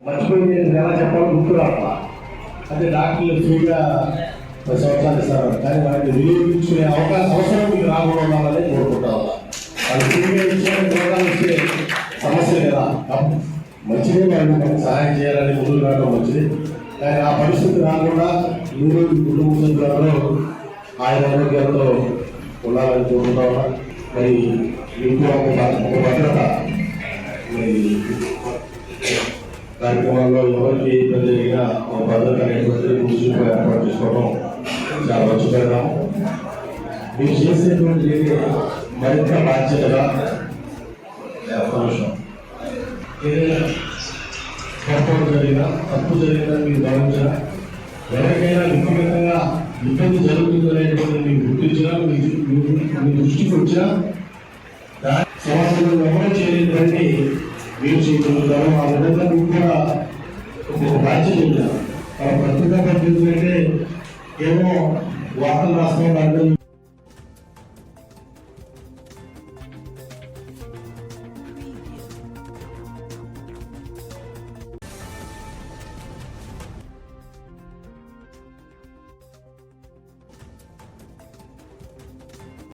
మర్చిపోయింది ఎలా చెప్పాలో గుర్తు రావట్లా. అంటే డాక్టర్లు ఫ్రీగా 10 సంవత్సరాలు ఇస్తారు, కానీ వాటిని వినియోగించుకునే అవసరం మీకు రాకుండా ఉండాలని కోరుకుంటా ఉన్నా. వాళ్ళు ఫ్రీగా ఇచ్చే రోగాలు వచ్చే సమస్య కదా, మంచిదే వాళ్ళకి సహాయం చేయాలని ముందుకు రావడం మంచిది. కానీ ఆ పరిస్థితి రాకుండా మీరు కుటుంబ సభ్యులలో ఆయన ఆరోగ్యాలతో ఉండాలని కోరుకుంటా ఉన్నా. మరి మీకు ఒక భద్రత కార్యక్రమాల్లో ఎవరికి ఇబ్బంది జరిగినా ఒక భద్రత అనేటువంటి ముసుగులో ఏర్పాటు చేసుకోవడం చాలా మంచి పరిణామం. మీరు చేసేటువంటి మరింత బాధ్యతగా అవకాశం ఏదైనా పొరపాటు జరిగినా తప్పు జరిగినా మీరు భావించినా ఎవరికైనా వ్యక్తిగతంగా ఇబ్బంది జరుగుతుంది అనేటువంటి మీరు గుర్తించినా మీ దృష్టికి వచ్చినా సమాజంలో ఎవరో చేయలేదంటే మీరు చేయగలుగుతారు. ఆ విధంగా మీకు కూడా ఒక బాధ్యత ఉంటారు. ఆ పత్రికా పద్ధతులు అంటే ఏమో వార్తలు రాసుకోవడం